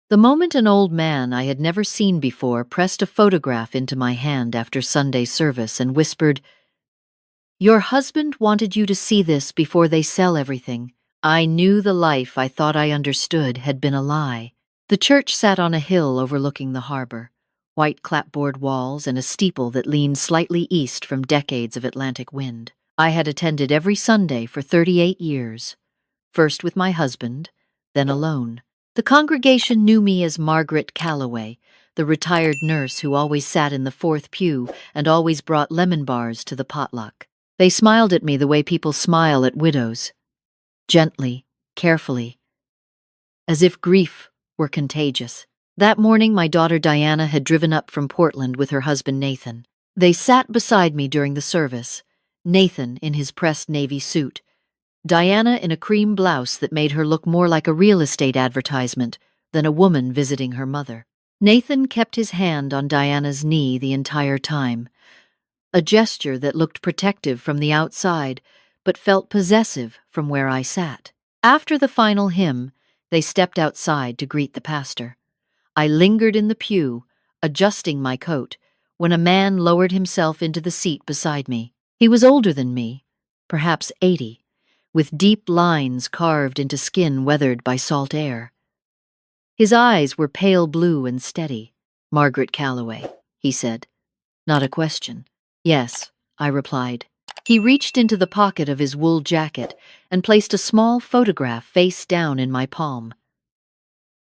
The moment an old man I had never seen before pressed a photograph into my hand after Sunday service and whispered, "Your husband wanted you to see this before they sell everything," I knew the life I thought I understood had been a lie. The church sat on a hill overlooking the harbor, white clapboard walls and a steeple that leaned slightly east from decades of Atlantic wind. I had attended every Sunday for 38 years, first with my husband, then alone. The congregation knew me as Margaret Calloway, the retired nurse who always sat in the fourth pew and always brought lemon bars to the potluck. They smiled at me the way people smile at widows, gently, carefully, as if grief were contagious. That morning, my daughter Diana had driven up from Portland with her husband Nathan. They sat beside me during the service, Nathan in his pressed navy suit, Diana in a cream blouse that made her look more like a real estate advertisement than a woman visiting her mother. Nathan kept his hand on Diana's knee the entire time, a gesture that looked protective from the outside but felt possessive from where I sat. After the final hymn, they stepped outside to greet the pastor. I lingered in the pew, adjusting my coat, when a man lowered himself into the seat beside me. He was older than me, perhaps 80, with deep lines carved into skin weathered by salt air. His eyes were pale blue and steady. "Margaret Calloway," he said. Not a question. "Yes," I replied. He reached into the pocket of his wool jacket and placed a small photograph face down in my palm.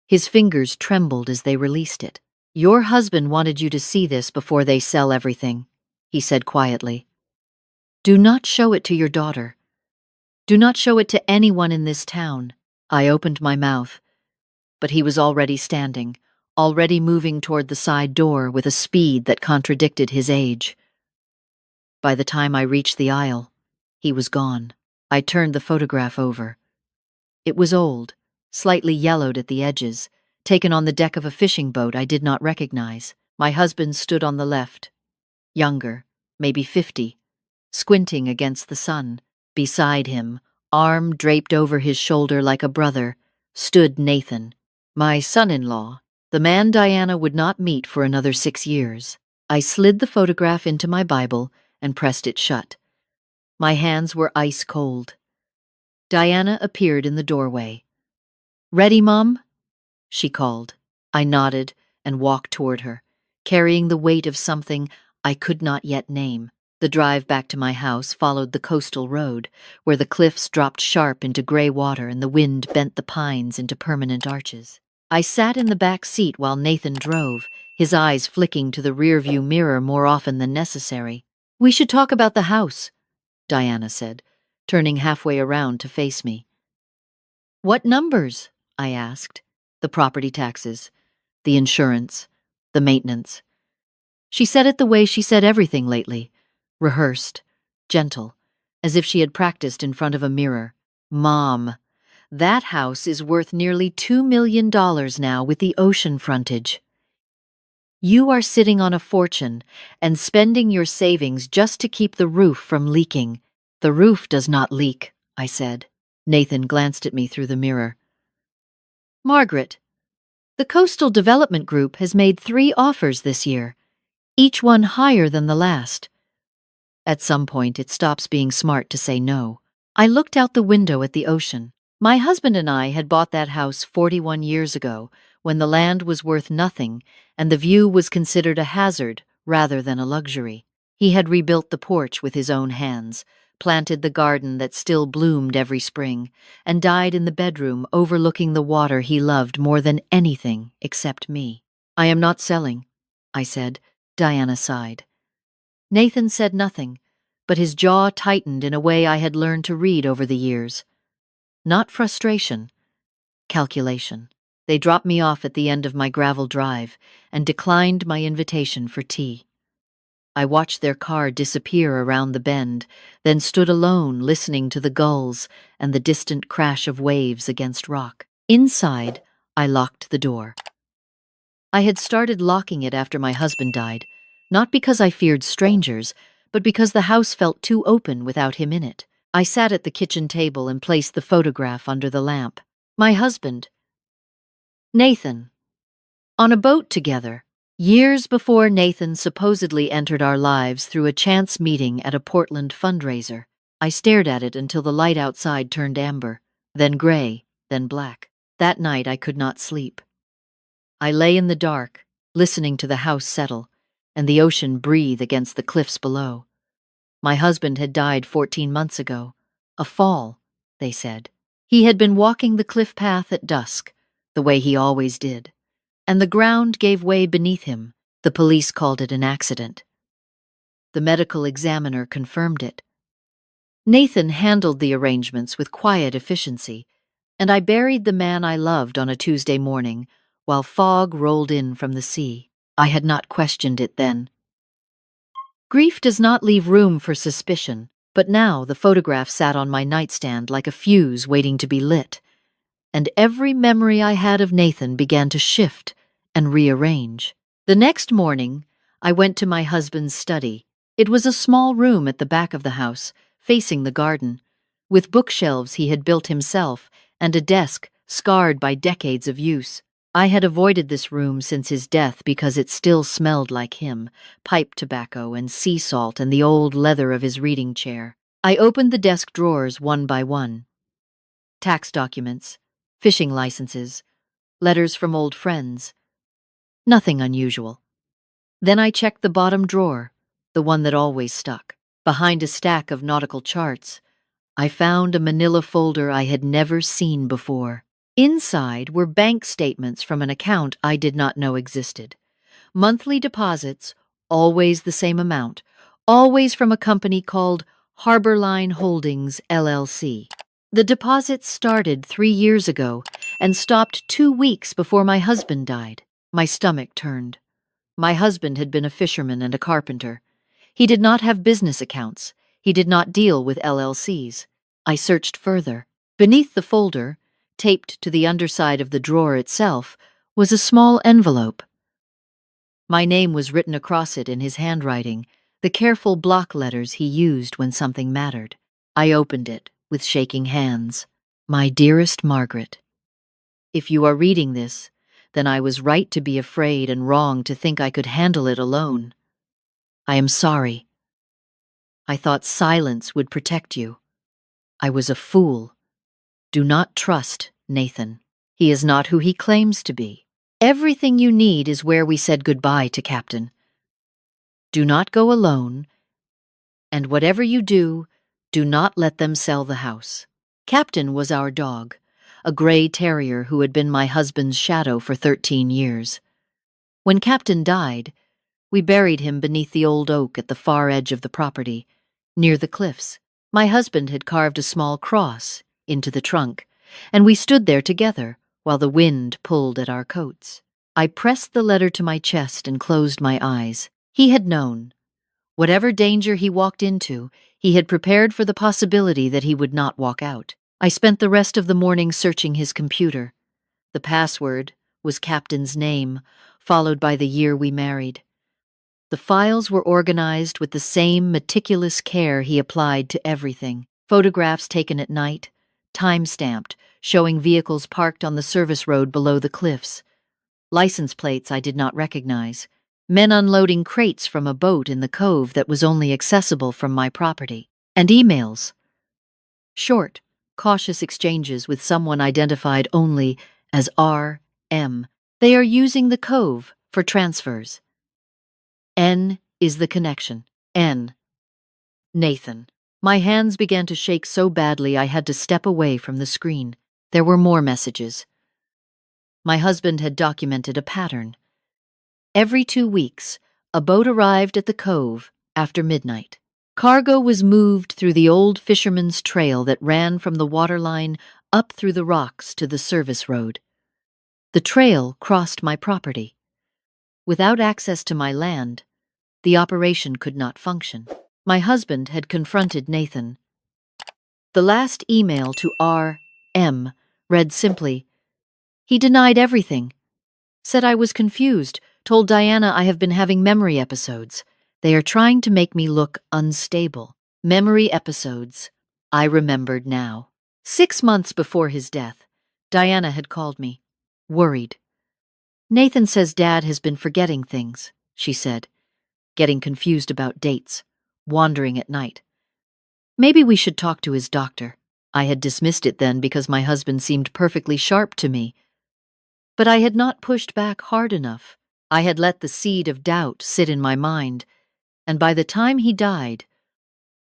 His fingers trembled as they released it. "Your husband wanted you to see this before they sell everything," he said quietly. "Do not show it to your daughter. Do not show it to anyone in this town." I opened my mouth, but he was already standing, already moving toward the side door with a speed that contradicted his age. By the time I reached the aisle, he was gone. I turned the photograph over. It was old, slightly yellowed at the edges, taken on the deck of a fishing boat I did not recognize. My husband stood on the left, younger, maybe 50, squinting against the sun. Beside him, arm draped over his shoulder like a brother, stood Nathan, my son-in-law, the man Diana would not meet for another 6 years. I slid the photograph into my Bible and pressed it shut. My hands were ice cold. Diana appeared in the doorway. "Ready, Mom?" she called. I nodded and walked toward her, carrying the weight of something I could not yet name. The drive back to my house followed the coastal road, where the cliffs dropped sharp into gray water and the wind bent the pines into permanent arches. I sat in the back seat while Nathan drove, his eyes flicking to the rearview mirror more often than necessary. "We should talk about the house," Diana said, turning halfway around to face me. "What numbers?" I asked. "The property taxes, the insurance, the maintenance." She said it the way she said everything lately, rehearsed, gentle, as if she had practiced in front of a mirror. "Mom, that house is worth nearly $2 million now with the ocean frontage. You are sitting on a fortune and spending your savings just to keep the roof from leaking." "The roof does not leak," I said. Nathan glanced at me through the mirror. "Margaret, the Coastal Development Group has made 3 offers this year, each one higher than the last. At some point, it stops being smart to say no." I looked out the window at the ocean. My husband and I had bought that house 41 years ago, when the land was worth nothing and the view was considered a hazard rather than a luxury. He had rebuilt the porch with his own hands, planted the garden that still bloomed every spring, and died in the bedroom overlooking the water he loved more than anything except me. "I am not selling," I said. Diana sighed. Nathan said nothing, but his jaw tightened in a way I had learned to read over the years. Not frustration, calculation. They dropped me off at the end of my gravel drive and declined my invitation for tea. I watched their car disappear around the bend, then stood alone listening to the gulls and the distant crash of waves against rock. Inside, I locked the door. I had started locking it after my husband died, not because I feared strangers, but because the house felt too open without him in it. I sat at the kitchen table and placed the photograph under the lamp. "My husband, Nathan," On a boat together, years before Nathan supposedly entered our lives through a chance meeting at a Portland fundraiser. I stared at it until the light outside turned amber, then gray, then black. That night I could not sleep. I lay in the dark, listening to the house settle, and the ocean breathe against the cliffs below. My husband had died 14 months ago. A fall, they said. He had been walking the cliff path at dusk, the way he always did, and the ground gave way beneath him. The police called it an accident. The medical examiner confirmed it. Nathan handled the arrangements with quiet efficiency, and I buried the man I loved on a Tuesday morning while fog rolled in from the sea. I had not questioned it then. Grief does not leave room for suspicion, but now the photograph sat on my nightstand like a fuse waiting to be lit, and every memory I had of Nathan began to shift and rearrange. The next morning, I went to my husband's study. It was a small room at the back of the house, facing the garden, with bookshelves he had built himself and a desk scarred by decades of use. I had avoided this room since his death because it still smelled like him, pipe tobacco and sea salt and the old leather of his reading chair. I opened the desk drawers one by one. Tax documents, fishing licenses, letters from old friends. Nothing unusual. Then I checked the bottom drawer, the one that always stuck. Behind a stack of nautical charts, I found a manila folder I had never seen before. Inside were bank statements from an account I did not know existed. Monthly deposits, always the same amount, always from a company called Harborline Holdings, LLC. The deposits started 3 years ago and stopped 2 weeks before my husband died. My stomach turned. My husband had been a fisherman and a carpenter. He did not have business accounts. He did not deal with LLCs. I searched further. Beneath the folder, taped to the underside of the drawer itself, was a small envelope. My name was written across it in his handwriting, the careful block letters he used when something mattered. I opened it with shaking hands. My dearest Margaret, if you are reading this, then I was right to be afraid and wrong to think I could handle it alone. I am sorry. I thought silence would protect you. I was a fool. Do not trust Nathan. He is not who he claims to be. Everything you need is where we said goodbye to Captain. Do not go alone, and whatever you do not let them sell the house. Captain was our dog, a gray terrier who had been my husband's shadow for 13 years. When Captain died, we buried him beneath the old oak at the far edge of the property, near the cliffs. My husband had carved a small cross into the trunk, and we stood there together while the wind pulled at our coats. I pressed the letter to my chest and closed my eyes. He had known. Whatever danger he walked into, he had prepared for the possibility that he would not walk out. I spent the rest of the morning searching his computer. The password was Captain's name, followed by the year we married. The files were organized with the same meticulous care he applied to everything. Photographs taken at night, time-stamped, showing vehicles parked on the service road below the cliffs. License plates I did not recognize. Men unloading crates from a boat in the cove that was only accessible from my property. And emails. Short, cautious exchanges with someone identified only as R.M. They are using the cove for transfers. N is the connection. N. Nathan. My hands began to shake so badly I had to step away from the screen. There were more messages. My husband had documented a pattern. Every 2 weeks, a boat arrived at the cove after midnight. Cargo was moved through the old fisherman's trail that ran from the waterline up through the rocks to the service road. The trail crossed my property. Without access to my land, the operation could not function. My husband had confronted Nathan. The last email to R.M. read simply, he denied everything, said I was confused, told Diana I have been having memory episodes. They are trying to make me look unstable. Memory episodes. I remembered now. 6 months before his death, Diana had called me, worried. Nathan says Dad has been forgetting things, she said, getting confused about dates, wandering at night. Maybe we should talk to his doctor. I had dismissed it then because my husband seemed perfectly sharp to me. But I had not pushed back hard enough. I had let the seed of doubt sit in my mind, and by the time he died,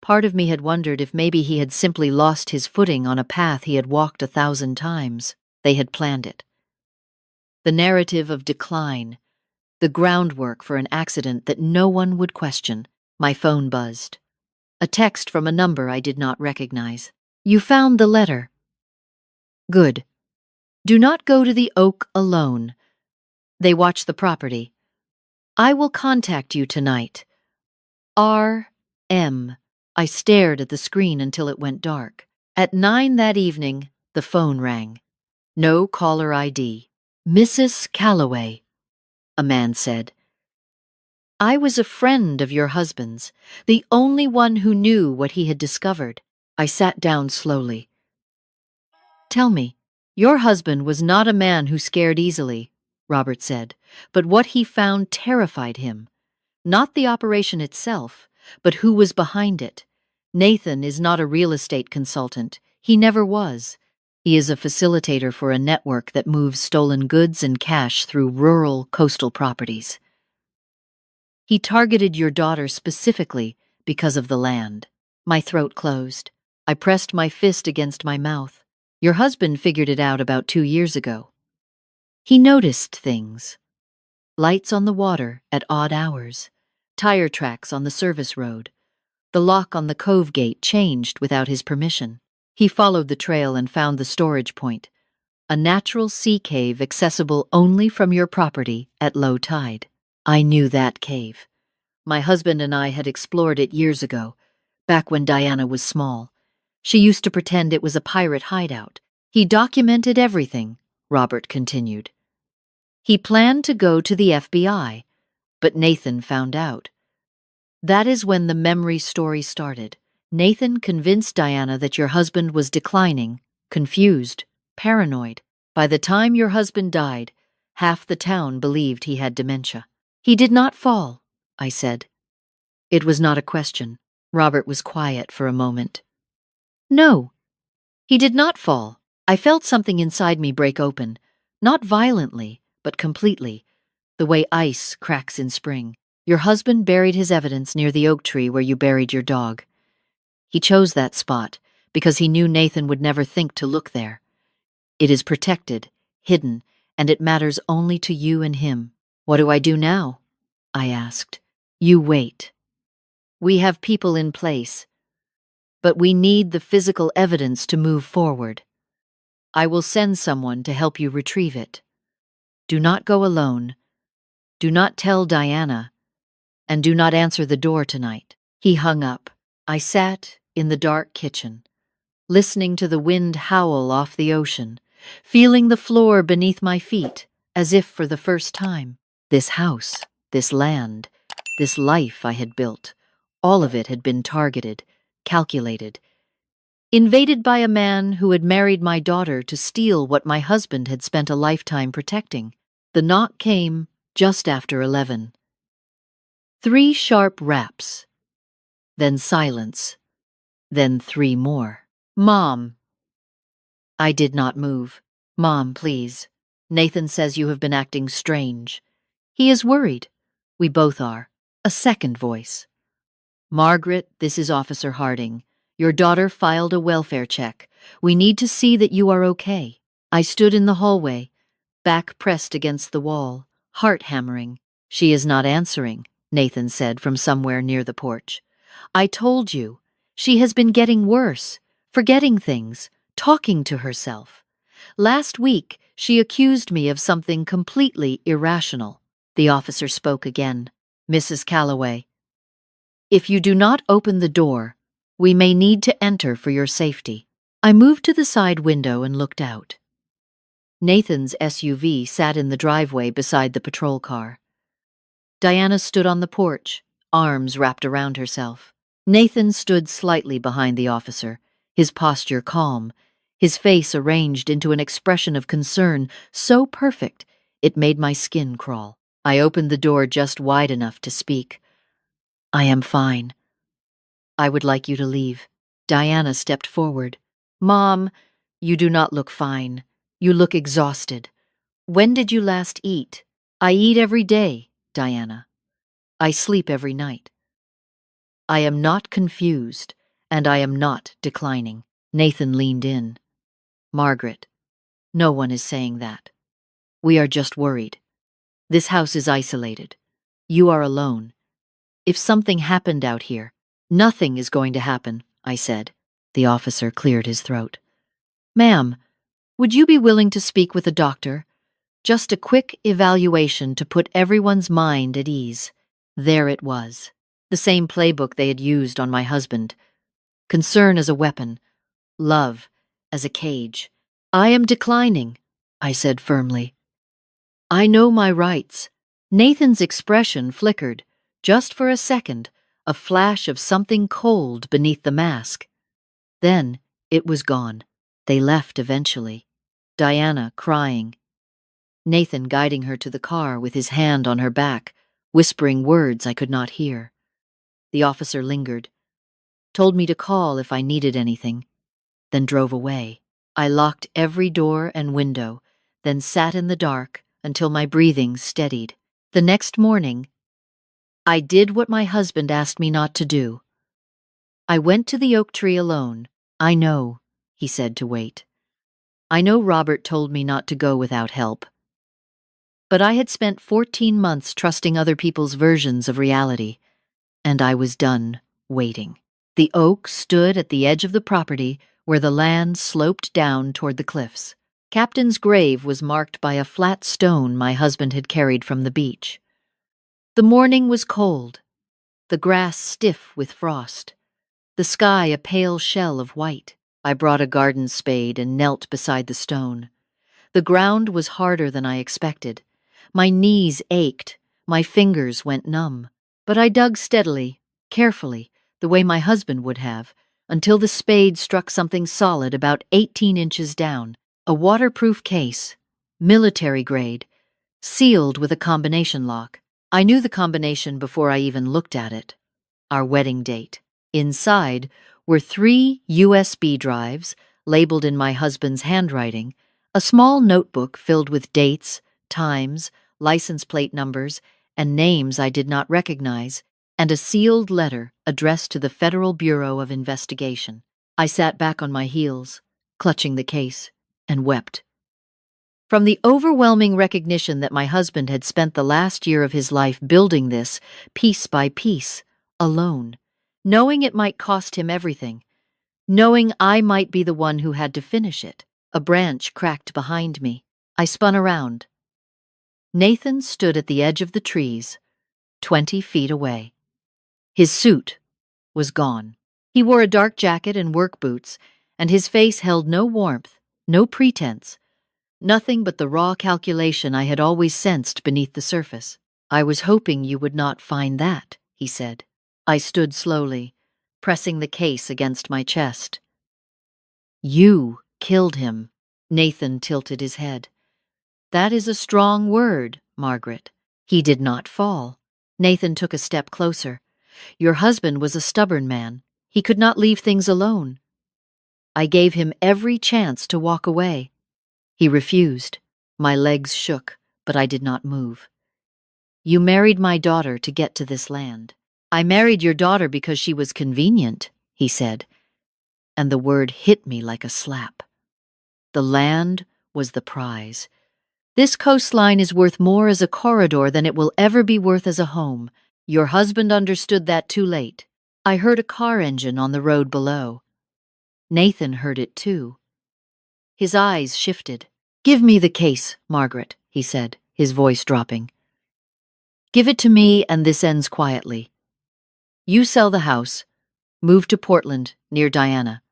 part of me had wondered if maybe he had simply lost his footing on a path he had walked 1,000 times. They had planned it. The narrative of decline, the groundwork for an accident that no one would question. My phone buzzed. A text from a number I did not recognize. You found the letter. Good. Do not go to the Oak alone. They watch the property. I will contact you tonight. R.M. I stared at the screen until it went dark. At 9 that evening, the phone rang. No caller ID. Mrs. Calloway, a man said. I was a friend of your husband's, the only one who knew what he had discovered. I sat down slowly. Tell me, your husband was not a man who scared easily, Robert said, but what he found terrified him. Not the operation itself, but who was behind it. Nathan is not a real estate consultant. He never was. He is a facilitator for a network that moves stolen goods and cash through rural, coastal properties. He targeted your daughter specifically because of the land. My throat closed. I pressed my fist against my mouth. Your husband figured it out about 2 years ago. He noticed things. Lights on the water at odd hours. Tire tracks on the service road. The lock on the cove gate changed without his permission. He followed the trail and found the storage point, a natural sea cave accessible only from your property at low tide. I knew that cave. My husband and I had explored it years ago, back when Diana was small. She used to pretend it was a pirate hideout. He documented everything, Robert continued. He planned to go to the FBI, but Nathan found out. That is when the memory story started. Nathan convinced Diana that your husband was declining, confused, paranoid. By the time your husband died, half the town believed he had dementia. He did not fall, I said. It was not a question. Robert was quiet for a moment. No, he did not fall. I felt something inside me break open, not violently, but completely, the way ice cracks in spring. Your husband buried his evidence near the oak tree where you buried your dog. He chose that spot because he knew Nathan would never think to look there. It is protected, hidden, and it matters only to you and him. What do I do now? I asked. You wait. We have people in place, but we need the physical evidence to move forward. I will send someone to help you retrieve it. Do not go alone. Do not tell Diana, and do not answer the door tonight. He hung up. I sat in the dark kitchen, listening to the wind howl off the ocean, feeling the floor beneath my feet, as if for the first time. This house, this land, this life I had built, all of it had been targeted, calculated, invaded by a man who had married my daughter to steal what my husband had spent a lifetime protecting. The knock came just after 11. 3 sharp raps, then silence, then 3 more. Mom. I did not move. Mom, please. Nathan says you have been acting strange. He is worried. We both are. A second voice. Margaret, this is Officer Harding. Your daughter filed a welfare check. We need to see that you are okay. I stood in the hallway, back pressed against the wall, heart hammering. She is not answering, Nathan said from somewhere near the porch. I told you. She has been getting worse, forgetting things, talking to herself. Last week, she accused me of something completely irrational. The officer spoke again. Mrs. Calloway, if you do not open the door, we may need to enter for your safety. I moved to the side window and looked out. Nathan's SUV sat in the driveway beside the patrol car. Diana stood on the porch, arms wrapped around herself. Nathan stood slightly behind the officer, his posture calm, his face arranged into an expression of concern so perfect It made my skin crawl. I opened the door just wide enough to speak. "I am fine. I would like you to leave." Diana stepped forward. "Mom, you do not look fine. You look exhausted. When did you last eat?" "I eat every day, Diana. I sleep every night." "I am not confused, and I am not declining." Nathan leaned in. "Margaret, no one is saying that. We are just worried. This house is isolated. You are alone. If something happened out here—" "Nothing is going to happen," I said. The officer cleared his throat. "Ma'am, would you be willing to speak with a doctor? Just a quick evaluation to put everyone's mind at ease." There it was. The same playbook they had used on my husband. Concern as a weapon. Love as a cage. "I am declining," I said firmly. "I know my rights." Nathan's expression flickered, just for a second, a flash of something cold beneath the mask. Then it was gone. They left eventually. Diana crying. Nathan guiding her to the car with his hand on her back, whispering words I could not hear. The officer lingered, told me to call if I needed anything, then drove away. I locked every door and window, then sat in the dark until my breathing steadied. The next morning, I did what my husband asked me not to do. I went to the oak tree alone. "I know," he said to wait. "I know Robert told me not to go without help." But I had spent 14 months trusting other people's versions of reality, and I was done waiting. The oak stood at the edge of the property where the land sloped down toward the cliffs. Captain's grave was marked by a flat stone my husband had carried from the beach. The morning was cold, the grass stiff with frost, the sky a pale shell of white. I brought a garden spade and knelt beside the stone. The ground was harder than I expected. My knees ached, my fingers went numb. But I dug steadily, carefully, the way my husband would have, until the spade struck something solid about 18 inches down. A waterproof case, military grade, sealed with a combination lock. I knew the combination before I even looked at it. Our wedding date. Inside were 3 USB drives, labeled in my husband's handwriting, a small notebook filled with dates, times, license plate numbers, and names I did not recognize, and a sealed letter addressed to the Federal Bureau of Investigation. I sat back on my heels, clutching the case, and wept. From the overwhelming recognition that my husband had spent the last year of his life building this, piece by piece, alone, knowing it might cost him everything, knowing I might be the one who had to finish it. A branch cracked behind me. I spun around. Nathan stood at the edge of the trees, 20 feet away. His suit was gone. He wore a dark jacket and work boots, and his face held no warmth, no pretense, nothing but the raw calculation I had always sensed beneath the surface. "I was hoping you would not find that," he said. I stood slowly, pressing the case against my chest. "You killed him." Nathan tilted his head. "That is a strong word, Margaret." "He did not fall." Nathan took a step closer. "Your husband was a stubborn man. He could not leave things alone. I gave him every chance to walk away. He refused." My legs shook, but I did not move. "You married my daughter to get to this land." "I married your daughter because she was convenient," he said, and the word hit me like a slap. The land was the prize. This coastline is worth more as a corridor than it will ever be worth as a home. Your husband understood that too late. I heard a car engine on the road below. Nathan heard it too. His eyes shifted. "Give me the case, Margaret," he said, his voice dropping. "Give it to me and this ends quietly. You sell the house, move to Portland near Diana,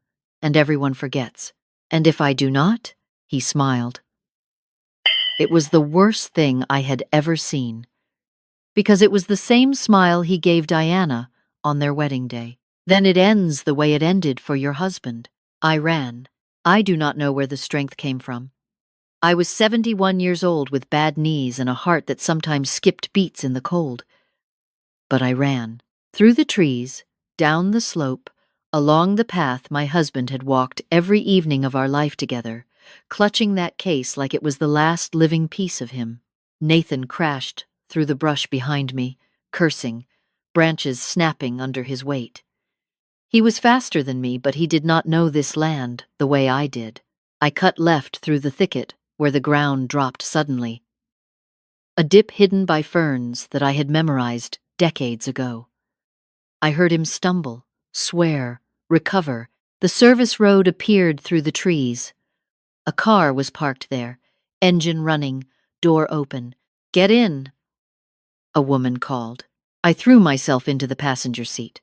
and everyone forgets. And if I do not," he smiled. It was the worst thing I had ever seen, because it was the same smile he gave Diana on their wedding day. "Then it ends the way it ended for your husband." I ran. I do not know where the strength came from. I was 71 years old with bad knees and a heart that sometimes skipped beats in the cold. But I ran. Through the trees, down the slope, along the path my husband had walked every evening of our life together, clutching that case like it was the last living piece of him. Nathan crashed through the brush behind me, cursing, branches snapping under his weight. He was faster than me, but he did not know this land the way I did. I cut left through the thicket, where the ground dropped suddenly. A dip hidden by ferns that I had memorized decades ago. I heard him stumble, swear, recover. The service road appeared through the trees. A car was parked there, engine running, door open. "Get in," a woman called. I threw myself into the passenger seat.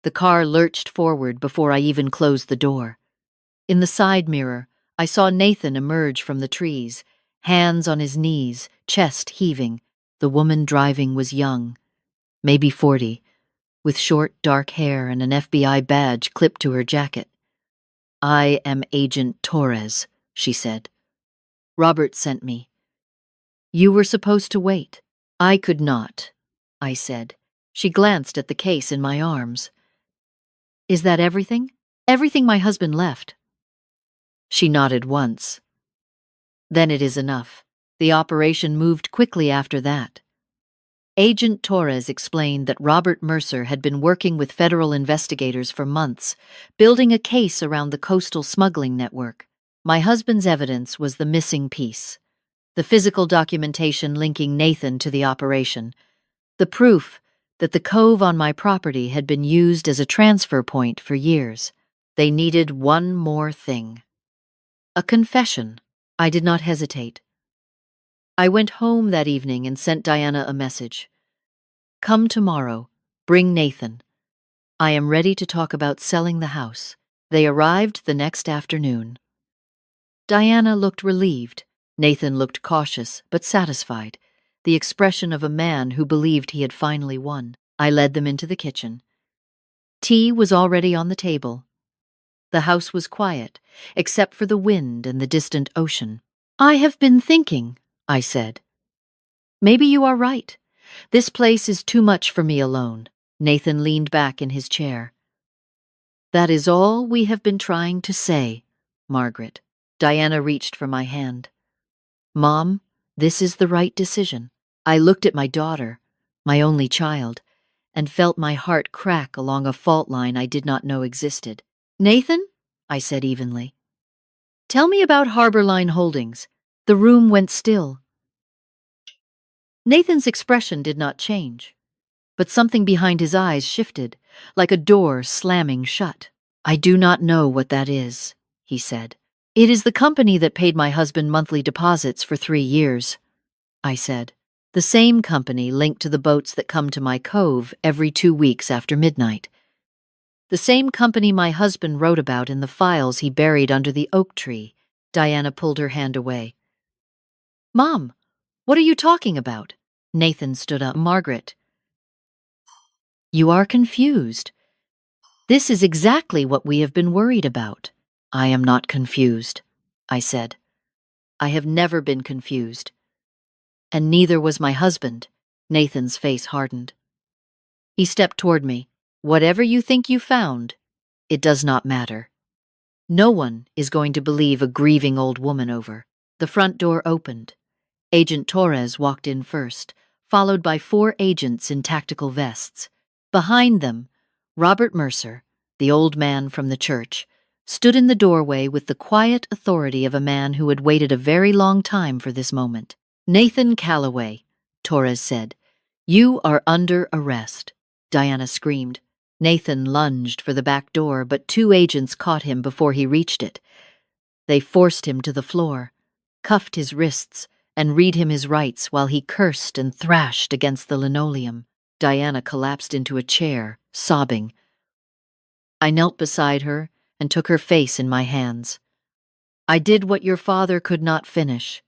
The car lurched forward before I even closed the door. In the side mirror, I saw Nathan emerge from the trees, hands on his knees, chest heaving. The woman driving was young, maybe 40, with short, dark hair and an FBI badge clipped to her jacket. "I am Agent Torres," she said. "Robert sent me." "You were supposed to wait." "I could not," I said. She glanced at the case in my arms. "Is that everything? Everything my husband left?" She nodded once. "Then it is enough." The operation moved quickly after that. Agent Torres explained that Robert Mercer had been working with federal investigators for months, building a case around the coastal smuggling network. My husband's evidence was the missing piece. The physical documentation linking Nathan to the operation. The proof that the cove on my property had been used as a transfer point for years. They needed one more thing. A confession. I did not hesitate. I went home that evening and sent Diana a message. "Come tomorrow. Bring Nathan. I am ready to talk about selling the house." They arrived the next afternoon. Diana looked relieved. Nathan looked cautious, but satisfied, the expression of a man who believed he had finally won. I led them into the kitchen. Tea was already on the table. The house was quiet, except for the wind and the distant ocean. "I have been thinking," I said. "Maybe you are right. This place is too much for me alone." Nathan leaned back in his chair. "That is all we have been trying to say, Margaret." Diana reached for my hand. "Mom, this is the right decision." I looked at my daughter, my only child, and felt my heart crack along a fault line I did not know existed. "Nathan," I said evenly, "tell me about Harborline Holdings." The room went still. Nathan's expression did not change, but something behind his eyes shifted, like a door slamming shut. "I do not know what that is," he said. "It is the company that paid my husband monthly deposits for 3 years," I said. "The same company linked to the boats that come to my cove every 2 weeks after midnight. The same company my husband wrote about in the files he buried under the oak tree." Diana pulled her hand away. "Mom, what are you talking about?" Nathan stood up. "Margaret, you are confused. This is exactly what we have been worried about." "I am not confused," I said. "I have never been confused. And neither was my husband." Nathan's face hardened. He stepped toward me. "Whatever you think you found, it does not matter. No one is going to believe a grieving old woman over." The front door opened. Agent Torres walked in first, followed by 4 agents in tactical vests. Behind them, Robert Mercer, the old man from the church, stood in the doorway with the quiet authority of a man who had waited a very long time for this moment. "Nathan Calloway," Torres said, "you are under arrest." Diana screamed. Nathan lunged for the back door, but 2 agents caught him before he reached it. They forced him to the floor, cuffed his wrists, and read him his rights while he cursed and thrashed against the linoleum. Diana collapsed into a chair, sobbing. I knelt beside her and took her face in my hands. "I did what your father could not finish.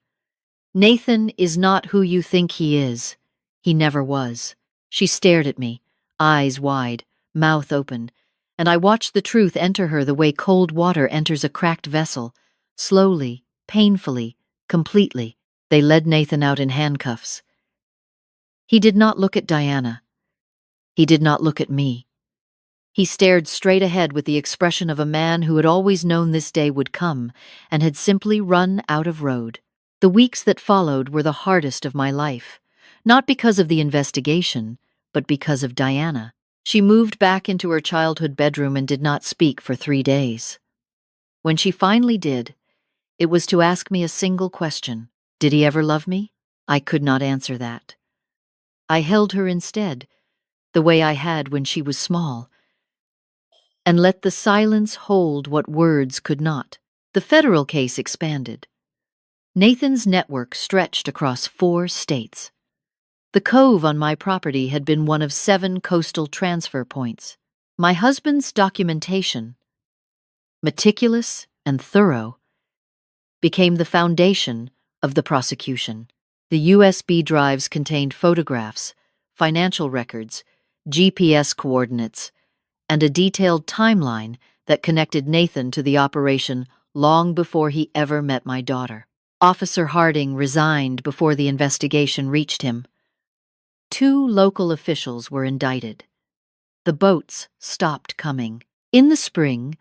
Nathan is not who you think he is. He never was." She stared at me, eyes wide, mouth open, and I watched the truth enter her the way cold water enters a cracked vessel, slowly, painfully, completely. They led Nathan out in handcuffs. He did not look at Diana. He did not look at me. He stared straight ahead with the expression of a man who had always known this day would come and had simply run out of road. The weeks that followed were the hardest of my life, not because of the investigation, but because of Diana. She moved back into her childhood bedroom and did not speak for 3 days. When she finally did, it was to ask me a single question. Did he ever love me? I could not answer that. I held her instead, the way I had when she was small, and let the silence hold what words could not. The federal case expanded. Nathan's network stretched across 4 states. The cove on my property had been one of 7 coastal transfer points. My husband's documentation, meticulous and thorough, became the foundation of the prosecution. The USB drives contained photographs, financial records, GPS coordinates, and a detailed timeline that connected Nathan to the operation long before he ever met my daughter. Officer Harding resigned before the investigation reached him. 2 local officials were indicted. The boats stopped coming. In the spring,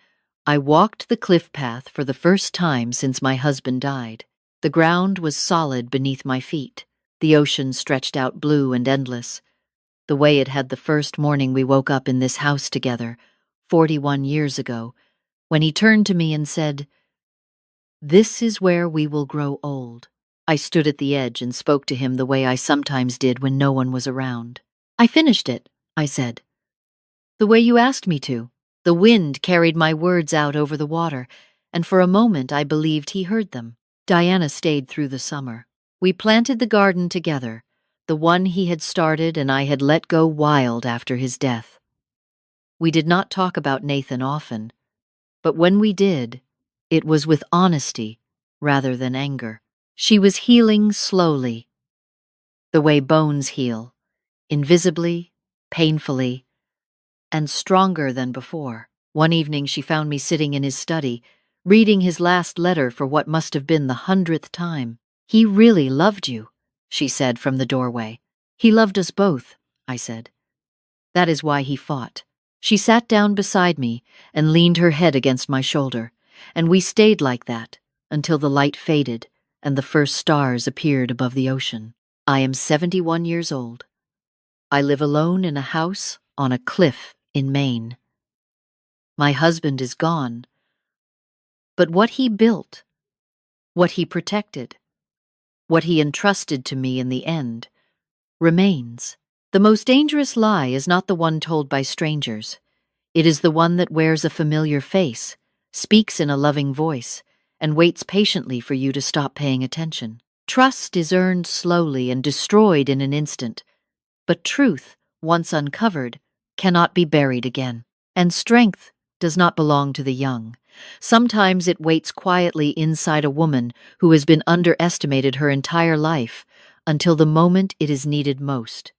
I walked the cliff path for the first time since my husband died. The ground was solid beneath my feet. The ocean stretched out blue and endless, the way it had the first morning we woke up in this house together, 41 years ago, when he turned to me and said, "This is where we will grow old." I stood at the edge and spoke to him the way I sometimes did when no one was around. "I finished it," I said. "The way you asked me to." The wind carried my words out over the water, and for a moment I believed he heard them. Diana stayed through the summer. We planted the garden together, the one he had started and I had let go wild after his death. We did not talk about Nathan often, but when we did, it was with honesty rather than anger. She was healing slowly, the way bones heal, invisibly, painfully, and stronger than before. One evening she found me sitting in his study, reading his last letter for what must have been the 100th time. "He really loved you," she said from the doorway. "He loved us both," I said. "That is why he fought." She sat down beside me and leaned her head against my shoulder, and we stayed like that until the light faded and the first stars appeared above the ocean. I am 71 years old. I live alone in a house on a cliff in Maine. My husband is gone, but what he built, what he protected, what he entrusted to me in the end, remains. The most dangerous lie is not the one told by strangers. It is the one that wears a familiar face, speaks in a loving voice, and waits patiently for you to stop paying attention. Trust is earned slowly and destroyed in an instant, but truth, once uncovered, cannot be buried again. And strength does not belong to the young. Sometimes it waits quietly inside a woman who has been underestimated her entire life until the moment it is needed most.